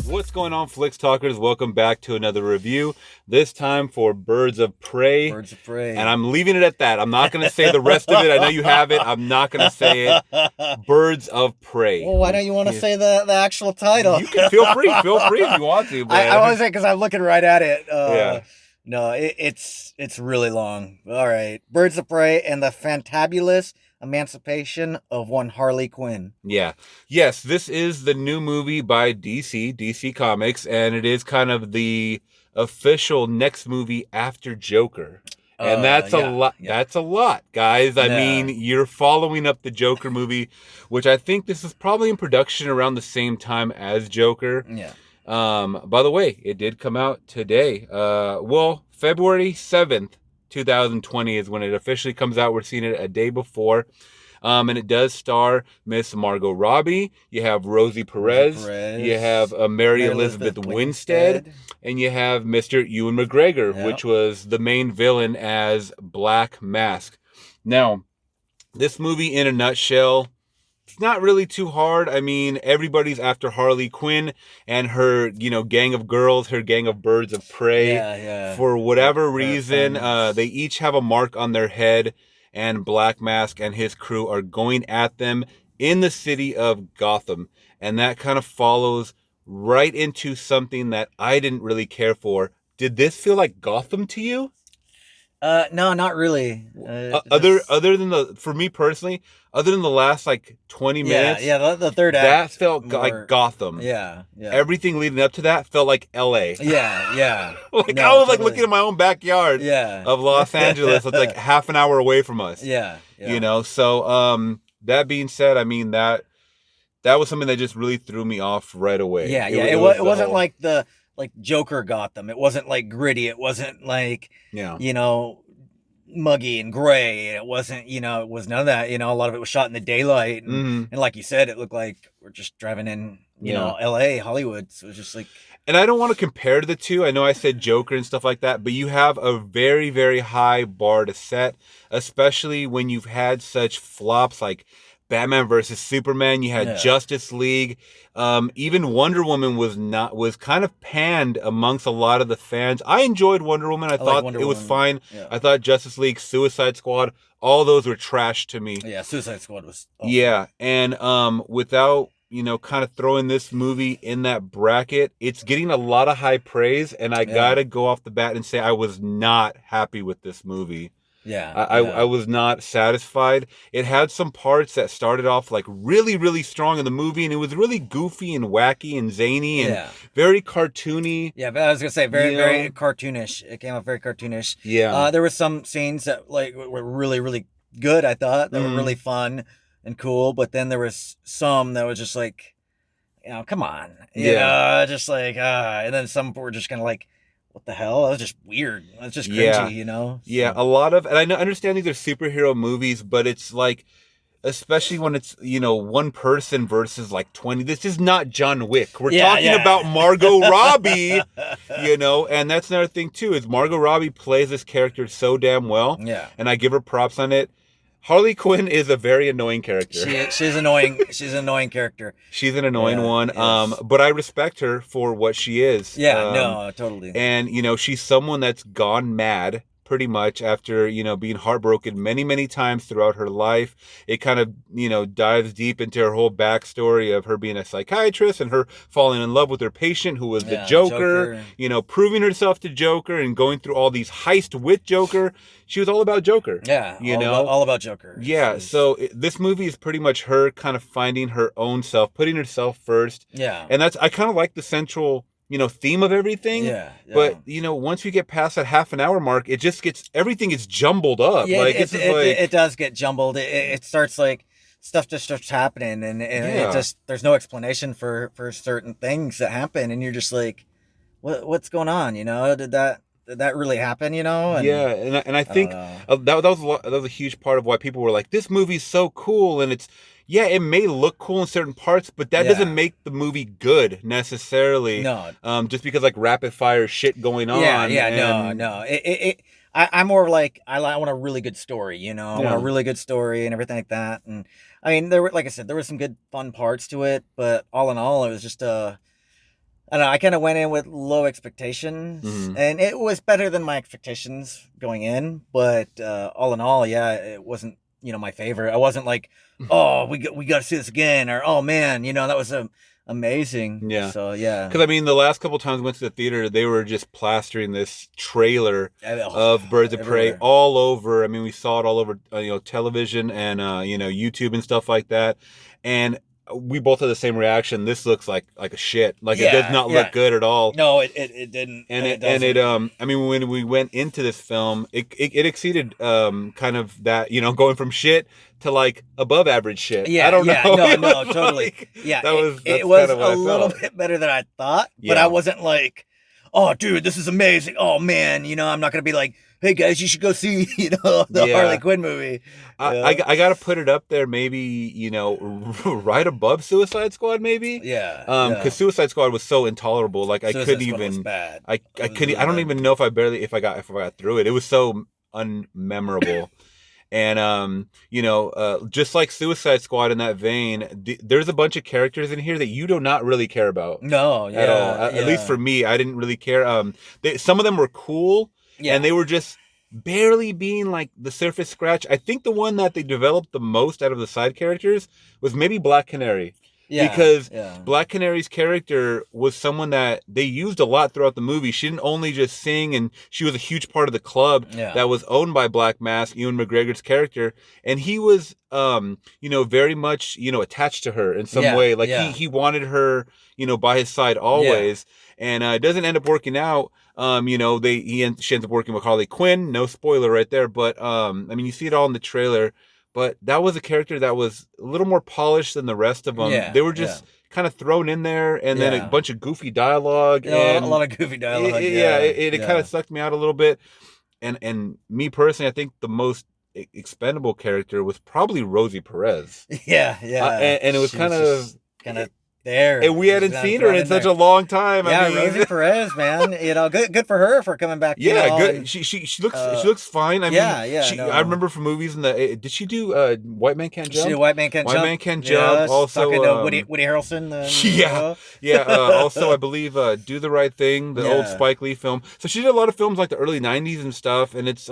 What's going on, Flicks Talkers? Welcome back to another review. This time for Birds of Prey. Birds of Prey. And I'm leaving it at that. I'm not going to say the rest of it. I know you have it. I'm not going to say it. Birds of Prey. Well, why don't you want to say the actual title? You can feel free if you want to. But I want to say because I'm looking right at it. Yeah. No, it's really long. All right. Birds of Prey and the Fantabulous Emancipation of One Harley Quinn. Yeah. Yes, this is the new movie by DC Comics, and it is kind of the official next movie after Joker. And that's a lot. Yeah. That's a lot, guys. I mean, you're following up the Joker movie, which I think this is probably in production around the same time as Joker. Yeah. By the way, it did come out today. February 7th, 2020 is when it officially comes out. We're seeing it a day before. And it does star Miss Margot Robbie. You have Rosie Perez. You have Mary Elizabeth Winstead. And you have Mr. Ewan McGregor, which was the main villain as Black Mask. Now, this movie in a nutshell, it's not really too hard. I mean, everybody's after Harley Quinn and her, gang of girls, her gang of birds of prey. Yeah. For whatever reason, they each have a mark on their head, and Black Mask and his crew are going at them in the city of Gotham. And that kind of follows right into something that I didn't really care for. Did this feel like Gotham to you? No, not really. Other than for me personally, other than the last 20 minutes, the third act that felt like Gotham. Yeah. Everything leading up to that felt like L.A. Yeah. I was looking at my own backyard. Of Los Angeles. It's like half an hour away from us. Yeah. So that being said, I mean that was something that just really threw me off right away. It wasn't like the Joker Gotham. It wasn't gritty. It wasn't muggy and gray. It wasn't, it was none of that. A lot of it was shot in the daylight. And, and like you said, it looked like we're just driving in, LA, Hollywood. So it was just and I don't want to compare the two. I know I said Joker and stuff like that, but you have a very, very high bar to set, especially when you've had such flops like Batman versus Superman. You had Justice League. Even Wonder Woman was kind of panned amongst a lot of the fans. I enjoyed Wonder Woman. I thought it was fine. Yeah. I thought Justice League, Suicide Squad, all those were trash to me. Yeah, Suicide Squad was awesome. Yeah, and without kind of throwing this movie in that bracket, it's getting a lot of high praise, and I gotta go off the bat and say I was not happy with this movie. I was not satisfied. It had some parts that started off really, really strong in the movie, and it was really goofy and wacky and zany and very cartoony. Yeah, but I was gonna say very cartoonish. It came out very cartoonish. Yeah. There were some scenes that were really, really good. I thought that were really fun and cool, but then there was some that was just come on, just and then some were just kind of what the hell? That was just weird. That's just cringy, Yeah, a lot of, and I understand these are superhero movies, but it's especially when it's, one person versus 20. This is not John Wick. We're talking about Margot Robbie, and that's another thing too, is Margot Robbie plays this character so damn well. Yeah. And I give her props on it. Harley Quinn is a very annoying character. She's annoying. She's an annoying character. She's an annoying one. Yes. But I respect her for what she is. Yeah, no, totally. And, she's someone that's gone mad pretty much after, being heartbroken many, many times throughout her life. It kind of, dives deep into her whole backstory of her being a psychiatrist and her falling in love with her patient who was the Joker, proving herself to Joker and going through all these heists with Joker. She was all about Joker. Yeah, all about Joker. Yeah, so this movie is pretty much her kind of finding her own self, putting herself first. Yeah. And I kind of like the central theme of everything. Yeah. But, once we get past that half an hour mark, everything is jumbled up. Yeah, it does get jumbled. It starts stuff just starts happening and it just, there's no explanation for certain things that happen. And you're just what's going on? Did that really happen? And I think that was a huge part of why people were like, this movie's so cool. And it may look cool in certain parts, but that doesn't make the movie good necessarily. No. Just because rapid fire shit going on. No. I'm more like I want a really good story, you know. I want a Yeah. really good story and everything like that. And I mean, there were, like I said, there were some good fun parts to it, but all in all, it was just I don't know. I kind of went in with low expectations, Hmm. and it was better than my expectations going in. But all in all, yeah, it wasn't my favorite. I wasn't like, oh, we got to see this again, or oh man, that was amazing. Yeah. So yeah, Because I mean, the last couple times I went to the theater, they were just plastering this trailer oh, of Birds of Prey everywhere. all over. I mean, we saw it all over, television and YouTube and stuff like that. And we both had the same reaction. This looks like a shit. Like it does Yeah, not look yeah. good at all. No, it didn't, And and it it and it doesn't. I mean, when we went into this film, it exceeded kind of that, going from shit to like above average shit. I Yeah, don't know. yeah, no, It no, was totally. like Yeah, that's it kind was of what a I little felt. bit better than I thought, but I Yeah. wasn't like, oh, dude, this is amazing. Oh man, I'm not gonna be like, hey guys, you should go see, the Harley Yeah. Quinn movie. I got to put it up there, maybe, right above Suicide Squad, maybe. Yeah, Because yeah. Suicide Squad was so intolerable. Like I couldn't Suicide Squad was even, bad. It I was couldn't, really I don't bad. even know if I got through it. It was so unmemorable. And just like Suicide Squad in that vein, there's a bunch of characters in here that you do not really care about No, at all. yeah, At least yeah, for me, I didn't really care. Some of them were cool, and yeah, they were just barely being like the surface scratch. I think the one that they developed the most out of the side characters was maybe Black Canary, yeah, because yeah, Black Canary's character was someone that they used a lot throughout the movie. She didn't only just sing, and she was a huge part of the club yeah, that was owned by Black Mask, Ewan McGregor's character, and he was very much attached to her in some yeah, way. Like he yeah, he wanted her by his side yeah, always, and it doesn't end up working out. She ends up working with Harley Quinn. No spoiler right there, but I mean, you see it all in the trailer. But that was a character that was a little more polished than the rest of them. They yeah, were yeah, just kind of thrown in there, and then a yeah. bunch of goofy dialogue, A and lot of goofy dialogue. yeah, Yeah, it kind yeah, of sucked me out a little bit. And me personally, I think the most expendable character was probably Rosie Perez, yeah, yeah. and it was She kind was of, just kind of there, and we just hadn't kind of seen her thrown in in such there. a long time. I Yeah, Rosie mean, Perez, man. Good for her for coming back. yeah, And good. She uh, looks fine. I mean, yeah, yeah, I no. remember from movies did she do White Man Can't She did Jump? White Man Can't White Jump. Man Can't Jump. Yes, talking to Also, Woody Harrelson. yeah, yeah. Also, I believe Do the Right Thing, the old Yeah, Spike Lee film. So she did a lot of films like the early '90s and stuff, and it's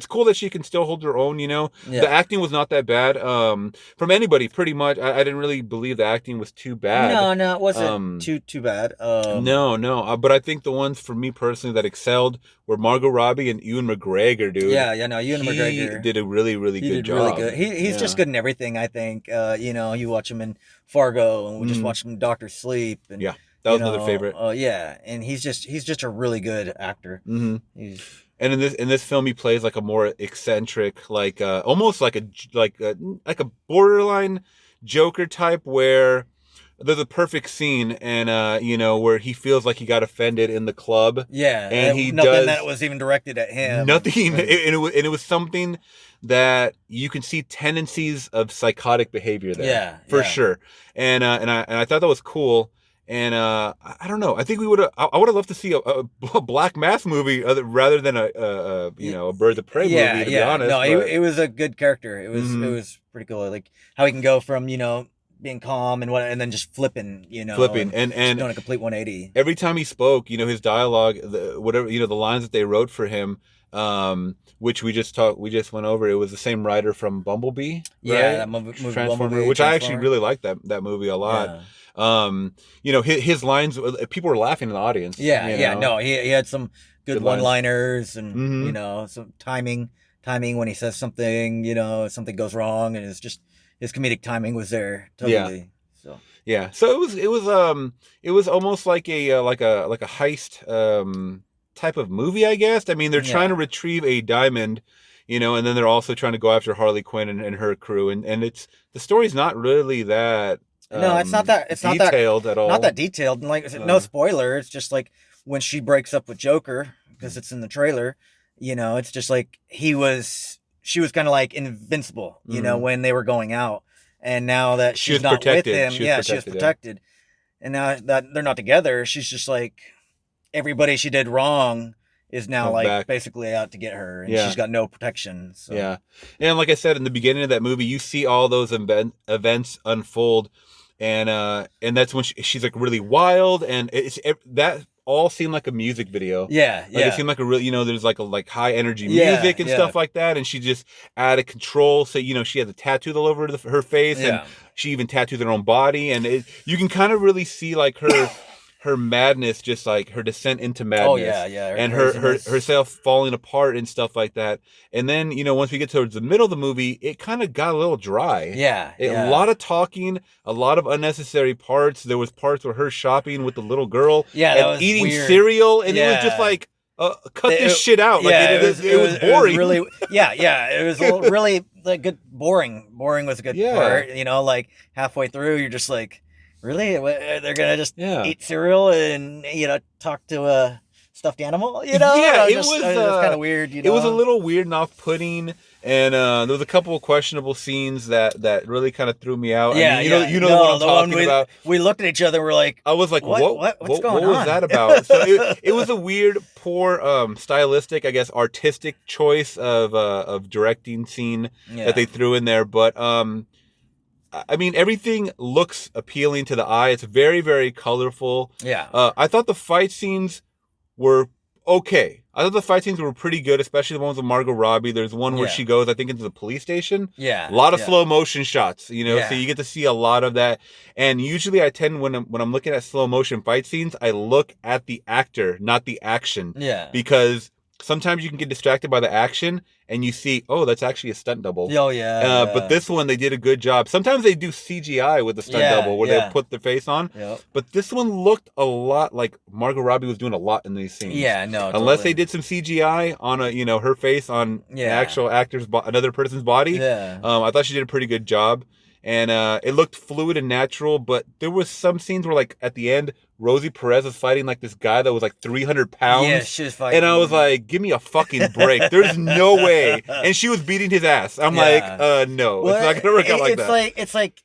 cool that she can still hold her own. The yeah. acting was not that bad from anybody, pretty much. I didn't really believe the acting was too bad. No, no, it wasn't Um, too bad. no. But I think the ones for me personally that excelled were Margot Robbie and Ewan McGregor, dude. Yeah, yeah, no. Ewan He McGregor, did a really, really he good did really job. good. He's just Yeah. good in everything. I think. You watch him in Fargo, and we just Mm, watched him in Doctor Sleep, and yeah. That was another favorite. yeah, and he's just a really good actor. Hmm. He's And in this film, he plays like a more eccentric, like almost like a borderline Joker type, where there's a perfect scene, and where he feels like he got offended in the club, yeah, and he nothing that does was even directed at him. nothing, And and it was something that you can see tendencies of psychotic behavior there, yeah, for yeah. sure. And I thought that was cool. And I don't know. I think we would have. I would have loved to see a Black Mass movie rather than a Birds of Prey Yeah, movie. To be yeah. honest, No, but it was a good character. It mhm, was pretty cool. Like how he can go from, being calm and then just flipping, flipping and and doing a complete 180. every time he spoke, his dialogue, whatever, the lines that they wrote for him, which we just went over. It was the same writer from Bumblebee, Yeah, right? that movie Transformer, Bumblebee, which I actually Transformer. really liked that movie a lot. Yeah. His lines, people were laughing in the audience. Yeah, yeah. No, he had some good Good lines. one-liners and, Hmm. some timing when he says something, something goes wrong, and it's just his comedic timing was there Yeah. totally. So, Yeah, so it was almost like a heist type of movie, I guess. I mean, they're trying to yeah. retrieve a diamond, and then they're also trying to go after Harley Quinn and her crew, and the story's not really that No, it's detailed at not all. that detailed. And like I said, no Uh, spoiler. It's just like when she breaks up with Joker, because it's in the trailer. It's just like she was kind of like invincible. mhm. When they were going out, and now that She she's was not with protected. him, She was yeah, she was protected. Yeah. protected. And now that they're not together, she's just like everybody she did wrong is now comes like back. basically out to get her, and Yeah. she's got no protection. So. Yeah. And like I said, in the beginning of that movie, you see all those events unfold, and that's when she's like really wild, and that all seemed like a music video. Yeah, Like yeah. it seemed like a real, there's like high energy Yeah, music and yeah. stuff like that, and she just out of control. So she has a tattoo all over her face, and Yeah. she even tattooed her own body, and you can kind of really see like her madness, just like her descent into madness. Oh yeah, yeah. And craziness. herself falling apart and stuff like that. And then, once we get towards the middle of the movie, it kind of got a little dry. Yeah, A lot of talking, a lot of unnecessary parts. There was parts where her shopping with the little girl, Yeah, that and was eating weird. cereal, and it was Yeah. just like, cut this shit out. Like, Yeah, it was boring. It was really, yeah. It was really like good, boring. Boring was a good Yeah. part. Like halfway through, you're just like, really? They're gonna just Yeah. eat cereal and talk to a stuffed animal? Yeah, it was kind of weird. It was a little weird and off-putting, and there was a couple of questionable scenes that really kind of threw me out. Yeah, I mean, the one I'm talking about. We looked at each other. We're like, I was like, what's going what was on? that about? So it was a weird, poor, stylistic, I guess, artistic choice of directing scene that they threw in there. But I mean, everything looks appealing to the eye. It's very, very colorful. Yeah. I thought the fight scenes were okay. I thought the fight scenes were pretty good, especially the ones with Margot Robbie. There's one where she goes, I think, into the police station. Yeah. A lot of slow motion shots, so Yeah. you get to see a lot of that. And usually I tend, when I'm looking at slow motion fight scenes, I look at the actor, not the action. Yeah. Because sometimes you can get distracted by the action and you see, oh, that's actually a stunt double. Oh, yeah. But this one, they did a good job. Sometimes they do CGI with the stunt double where they put their face on. Yep. But this one looked a lot like Margot Robbie was doing a lot in these scenes. Yeah, no. Unless they did some CGI on her face on an actual actor's another person's body. Yeah. I thought she did a pretty good job. And it looked fluid and natural, but there was some scenes where, like, at the end, Rosie Perez was fighting like this guy that was like 300 pounds. Yeah, she was fighting. And I was like, give me a fucking break. There's no way. And she was beating his ass. I'm like, no, it's not gonna work out like that. It's like,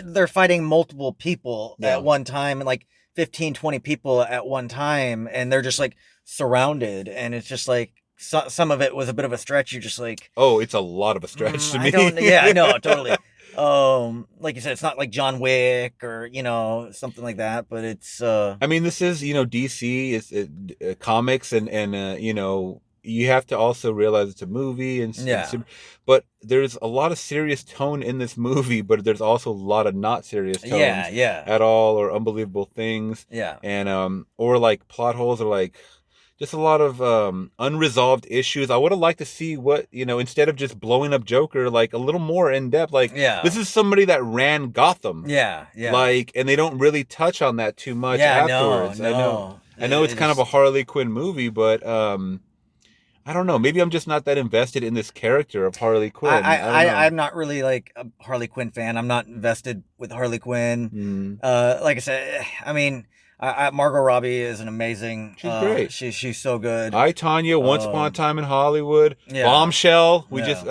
they're fighting multiple people at one time, and like 15, 20 people at one time, and they're just like surrounded, and it's just like some of it was a bit of a stretch. You're just like, oh, it's a lot of a stretch to me. I know, totally. Like you said, it's not like John Wick or something like that, but it's I mean, this is DC, it's comics, and you have to also realize it's a movie, but there's a lot of serious tone in this movie, but there's also a lot of not serious tones at all, or unbelievable things, and or like plot holes, or like just a lot of unresolved issues. I would have liked to see what, instead of just blowing up Joker, like a little more in depth. Like, this is somebody that ran Gotham. Yeah. Like, and they don't really touch on that too much afterwards. No. I know it's kind of a Harley Quinn movie, but I don't know. Maybe I'm just not that invested in this character of Harley Quinn. I'm not really like a Harley Quinn fan. I'm not invested with Harley Quinn. Like I said, I mean, Margot Robbie is an amazing. She's great. She's so good. I, Tanya, Once Upon a Time in Hollywood, Bombshell. We just,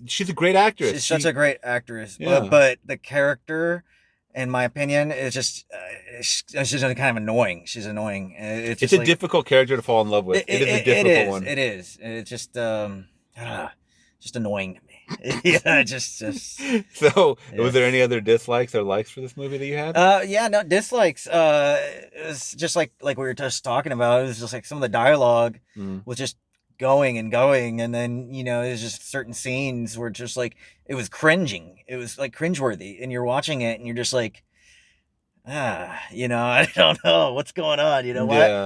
she's a great actress. She's such a great actress. But the character, in my opinion, is just she's kind of annoying. She's annoying. It's a difficult character to fall in love with. It is a difficult one. It is. It's just just annoying to me. Yeah, just. So, was there any other dislikes or likes for this movie that you had? No dislikes. It was just like we were just talking about. It was just like some of the dialogue was just going, and then there's just certain scenes where just like it was cringing. It was like cringeworthy, and you're watching it, and you're just like, I don't know what's going on.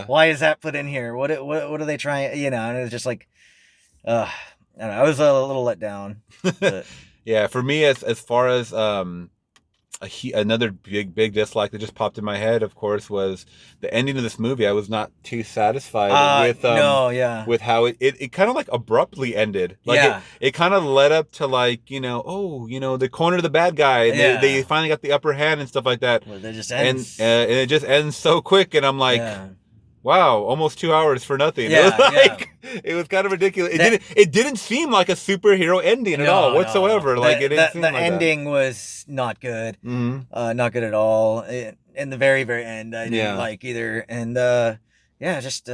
Why is that put in here? What are they trying? And it was just like, I don't know, I was a little let down. But. Yeah, for me, as far as another big dislike that just popped in my head, of course, was the ending of this movie. I was not too satisfied with how it kind of like abruptly ended. Like it kind of led up to like they cornered the bad guy, and they finally got the upper hand and stuff like that. Well, it just ends. And it just ends so quick, and I'm like. Yeah. Wow, almost 2 hours for nothing. Yeah, It was kind of ridiculous. It didn't seem like a superhero ending at all whatsoever. No. Like it didn't seem like the ending was not good. Mm-hmm. Not good at all. In the very, very end, I didn't like either. And just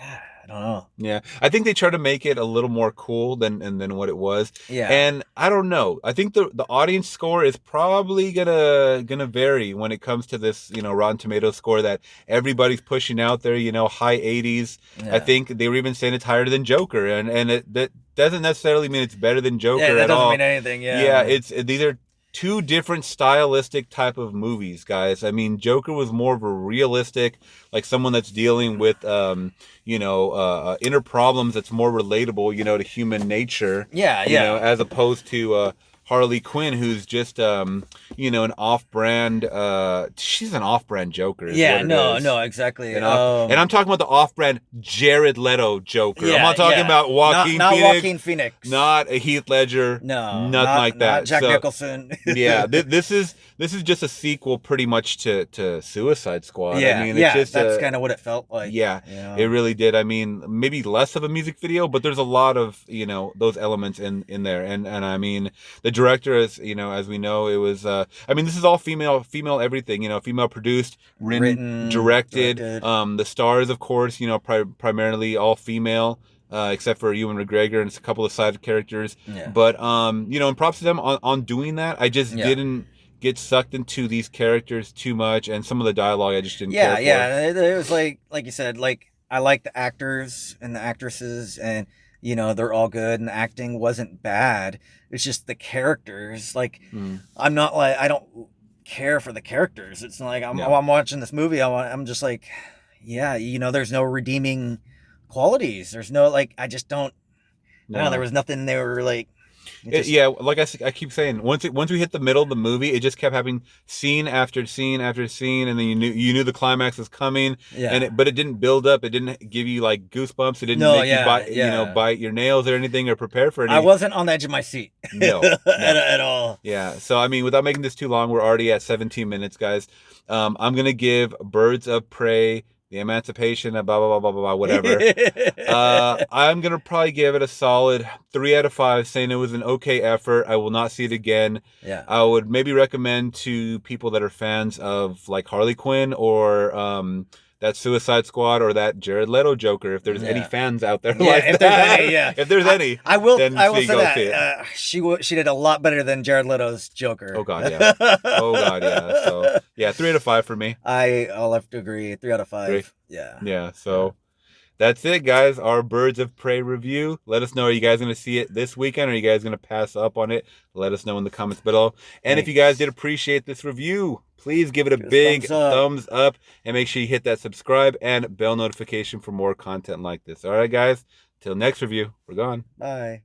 I don't know. Yeah, I think they try to make it a little more cool than what it was, Yeah. and I don't know. I think the audience score is probably gonna vary when it comes to this, Rotten Tomatoes score that everybody's pushing out there. High 80s. I Yeah. think they were even saying it's higher than Joker, and that doesn't necessarily mean it's better than Yeah, Joker that at doesn't all. mean anything. Yeah, Yeah. these are two different stylistic type of movies, guys. I mean, Joker was more of a realistic, like someone that's dealing with inner problems that's more relatable, to human nature, Yeah, yeah. as opposed to Harley Quinn, who's just an off-brand. She's an off-brand Joker, is what Yeah, it no, is. no, exactly. And I'm talking about the off-brand Jared Leto Joker. I'm Yeah, not talking yeah. about Joaquin Not Phoenix, Joaquin Phoenix. not a Heath Ledger, No, nothing like not that. Jack So Nicholson. yeah, this is just a sequel, pretty much to Suicide Squad. I Yeah, mean, it's yeah, just that's kind of what it felt like. yeah, it really did. I mean, maybe less of a music video, but there's a lot of those elements in there, and I mean, the director is as we know, it was. I mean, this is all female everything. Female produced, written, Written, directed. directed. The stars, of course, primarily all female. Except for Ewan McGregor and a couple of side characters, Yeah. but and props to them on doing that. I just Yeah. didn't get sucked into these characters too much, and some of the dialogue I just didn't Yeah, care for. yeah. It was like you said, like I like the actors and the actresses, and they're all good, and the acting wasn't bad. It's just the characters. Like Mm. I'm not like I don't care for the characters. It's not like Yeah. I'm watching this movie. I'm just like, yeah, there's no redeeming qualities. There's no like I just don't. I don't know, there was nothing they were like. Yeah, like I keep saying, once we hit the middle of the movie, it just kept having scene after scene after scene, and then you knew the climax was coming, Yeah. but it didn't build up. It didn't give you like goosebumps. It didn't No, make you yeah, yeah. bite your nails or anything, or prepare for I anything. wasn't on the edge of my seat. No, at all. Yeah. So I mean, without making this too long, we're already at 17 minutes, guys. I'm gonna give Birds of Prey, The Emancipation, blah blah blah blah blah, whatever. I'm gonna probably give it a solid 3 out of 5, saying it was an okay effort. I will not see it again. Yeah. I would maybe recommend to people that are fans of like Harley Quinn or that Suicide Squad or that Jared Leto Joker. If there's any fans out there, like if that. there's any, yeah. If there's any, I will. then I will see, say go that see it. she did a lot better than Jared Leto's Joker. Oh god, yeah. Oh god, yeah. So yeah, 3 out of 5 for me. I'll have to agree. 3 out of 5. 3. Yeah. Yeah. So. That's it, guys. Our Birds of Prey review. Let us know. Are you guys going to see it this weekend? Or are you guys going to pass up on it? Let us know in the comments below. And if you guys did appreciate this review, please give it a big thumbs up. And make sure you hit that subscribe and bell notification for more content like this. All right, guys. Till next review. We're gone. Bye.